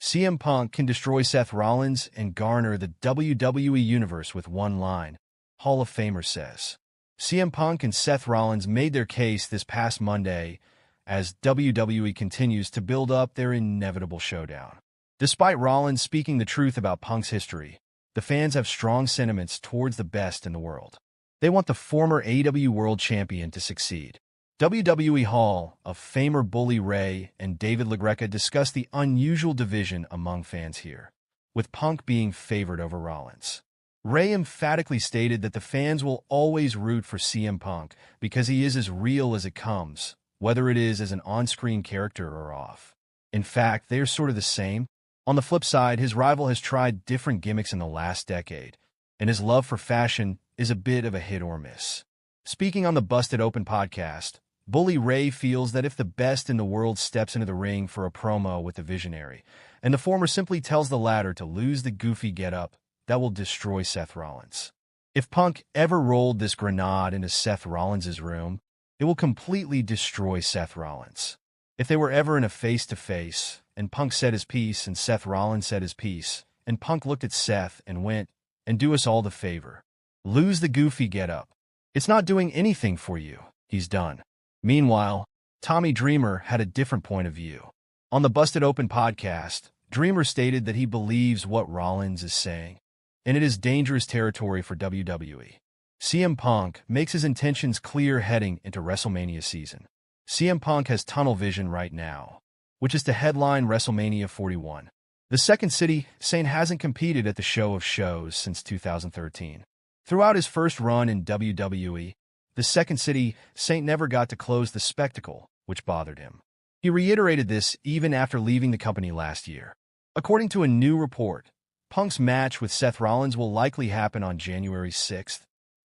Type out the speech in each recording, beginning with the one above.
CM Punk can destroy Seth Rollins and garner the WWE Universe with one line, Hall of Famer says. CM Punk and Seth Rollins made their case this past Monday as WWE continues to build up their inevitable showdown. Despite Rollins speaking the truth about Punk's history, the fans have strong sentiments towards the best in the world. They want the former AEW World Champion to succeed. WWE Hall of Famer Bully Ray and David LaGreca discussed the unusual division among fans here, with Punk being favored over Rollins. Ray emphatically stated that the fans will always root for CM Punk because he is as real as it comes, whether it is as an on-screen character or off. In fact, they are sort of the same. On the flip side, his rival has tried different gimmicks in the last decade, and his love for fashion is a bit of a hit or miss. Speaking on the Busted Open podcast, Bully Ray feels that if the best in the world steps into the ring for a promo with the Visionary, and the former simply tells the latter to lose the goofy getup, that will destroy Seth Rollins. If Punk ever rolled this grenade into Seth Rollins' room, it will completely destroy Seth Rollins. If they were ever in a face-to-face, and Punk said his piece and Seth Rollins said his piece, and Punk looked at Seth and went, and do us all the favor. Lose the goofy getup. It's not doing anything for you. He's done. Meanwhile, Tommy Dreamer had a different point of view. On the Busted Open podcast, Dreamer stated that he believes what Rollins is saying, and it is dangerous territory for WWE. CM Punk makes his intentions clear heading into WrestleMania season. CM Punk has tunnel vision right now, which is to headline WrestleMania 41. The Second City Saint hasn't competed at the show of shows since 2013. Throughout his first run in WWE, the Second City Saint never got to close the spectacle, which bothered him. He reiterated this even after leaving the company last year. According to a new report, Punk's match with Seth Rollins will likely happen on January 6,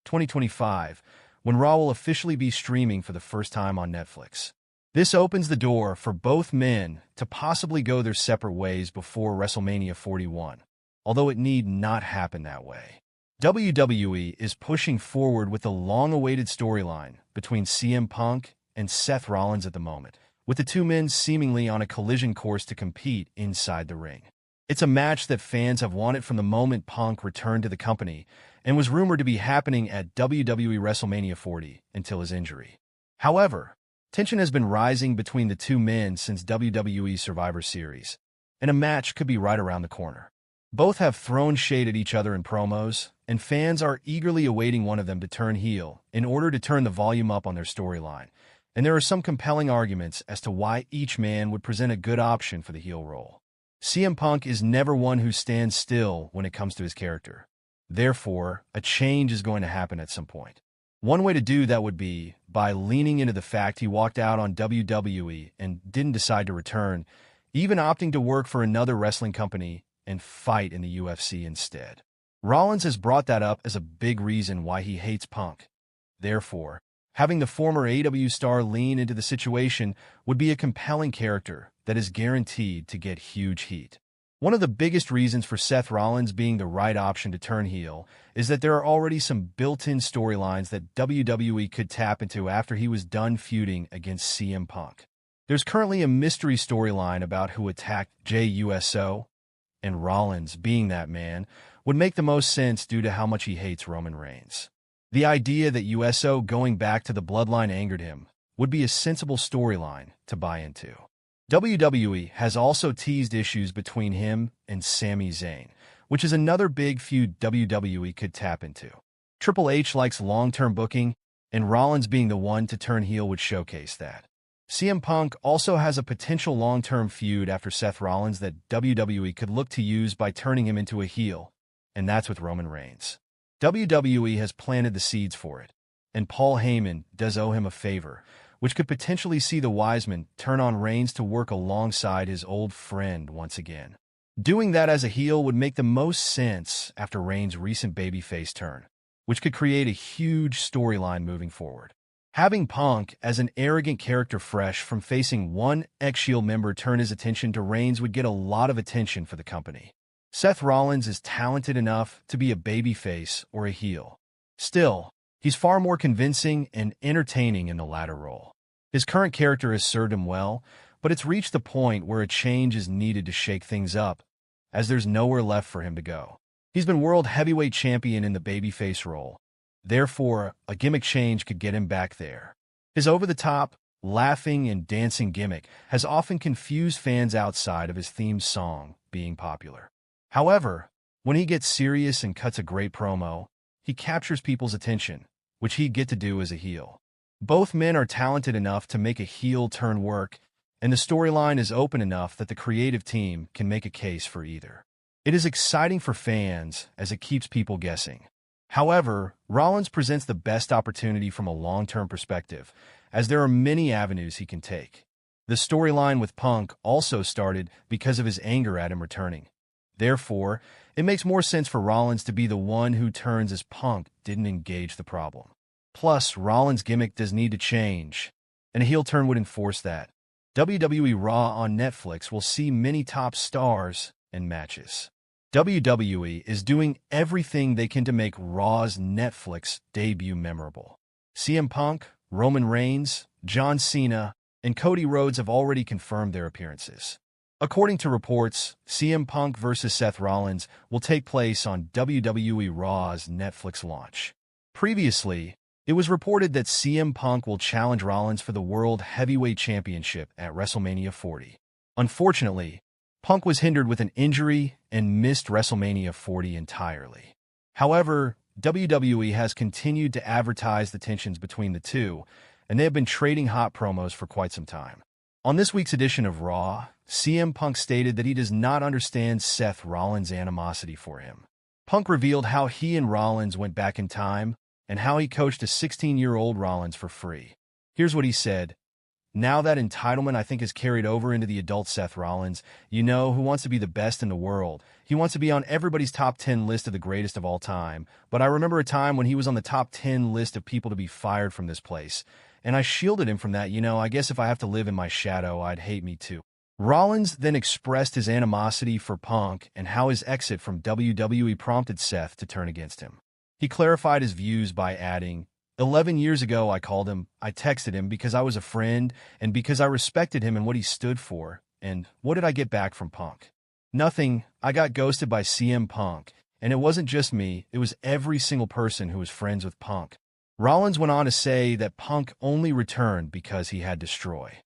2025, when Raw will officially be streaming for the first time on Netflix. This opens the door for both men to possibly go their separate ways before WrestleMania 41, although it need not happen that way. WWE is pushing forward with the long-awaited storyline between CM Punk and Seth Rollins at the moment, with the two men seemingly on a collision course to compete inside the ring. It's a match that fans have wanted from the moment Punk returned to the company and was rumored to be happening at WWE WrestleMania 40 until his injury. However, tension has been rising between the two men since WWE Survivor Series, and a match could be right around the corner. Both have thrown shade at each other in promos, and fans are eagerly awaiting one of them to turn heel in order to turn the volume up on their storyline, and there are some compelling arguments as to why each man would present a good option for the heel role. CM Punk is never one who stands still when it comes to his character. Therefore, a change is going to happen at some point. One way to do that would be by leaning into the fact he walked out on WWE and didn't decide to return, even opting to work for another wrestling company and fight in the UFC instead. Rollins has brought that up as a big reason why he hates Punk. Therefore, having the former AEW star lean into the situation would be a compelling character that is guaranteed to get huge heat. One of the biggest reasons for Seth Rollins being the right option to turn heel is that there are already some built-in storylines that WWE could tap into after he was done feuding against CM Punk. There's currently a mystery storyline about who attacked Jey Uso, and Rollins, being that man, would make the most sense due to how much he hates Roman Reigns. The idea that Uso going back to the bloodline angered him would be a sensible storyline to buy into. WWE has also teased issues between him and Sami Zayn, which is another big feud WWE could tap into. Triple H likes long-term booking, and Rollins being the one to turn heel would showcase that. CM Punk also has a potential long-term feud after Seth Rollins that WWE could look to use by turning him into a heel, and that's with Roman Reigns. WWE has planted the seeds for it, and Paul Heyman does owe him a favor, which could potentially see the Wiseman turn on Reigns to work alongside his old friend once again. Doing that as a heel would make the most sense after Reigns' recent babyface turn, which could create a huge storyline moving forward. Having Punk as an arrogant character fresh from facing one ex-Shield member turn his attention to Reigns would get a lot of attention for the company. Seth Rollins is talented enough to be a babyface or a heel. Still, he's far more convincing and entertaining in the latter role. His current character has served him well, but it's reached the point where a change is needed to shake things up, as there's nowhere left for him to go. He's been World Heavyweight Champion in the babyface role. Therefore, a gimmick change could get him back there. His over-the-top, laughing and dancing gimmick has often confused fans outside of his theme song being popular. However, when he gets serious and cuts a great promo, he captures people's attention, which he'd get to do as a heel. Both men are talented enough to make a heel turn work, and the storyline is open enough that the creative team can make a case for either. It is exciting for fans as it keeps people guessing. However, Rollins presents the best opportunity from a long-term perspective, as there are many avenues he can take. The storyline with Punk also started because of his anger at him returning. Therefore, it makes more sense for Rollins to be the one who turns as Punk didn't engage the problem. Plus, Rollins' gimmick does need to change, and a heel turn would enforce that. WWE Raw on Netflix will see many top stars and matches. WWE is doing everything they can to make Raw's Netflix debut memorable. CM Punk, Roman Reigns, John Cena, and Cody Rhodes have already confirmed their appearances. According to reports, CM Punk vs. Seth Rollins will take place on WWE Raw's Netflix launch. Previously, it was reported that CM Punk will challenge Rollins for the World Heavyweight Championship at WrestleMania 40. Unfortunately, Punk was hindered with an injury and missed WrestleMania 40 entirely. However, WWE has continued to advertise the tensions between the two, and they have been trading hot promos for quite some time. On this week's edition of Raw, CM Punk stated that he does not understand Seth Rollins' animosity for him. Punk revealed how he and Rollins went back in time and how he coached a 16-year-old Rollins for free. Here's what he said. Now that entitlement I think is carried over into the adult Seth Rollins, who wants to be the best in the world. He wants to be on everybody's top 10 list of the greatest of all time. But I remember a time when he was on the top 10 list of people to be fired from this place. And I shielded him from that. I guess if I have to live in my shadow, I'd hate me too. Rollins then expressed his animosity for Punk and how his exit from WWE prompted Seth to turn against him. He clarified his views by adding, 11 years ago I called him, I texted him because I was a friend and because I respected him and what he stood for. And what did I get back from Punk? Nothing. I got ghosted by CM Punk. And it wasn't just me, it was every single person who was friends with Punk. Rollins went on to say that Punk only returned because he had Destroy.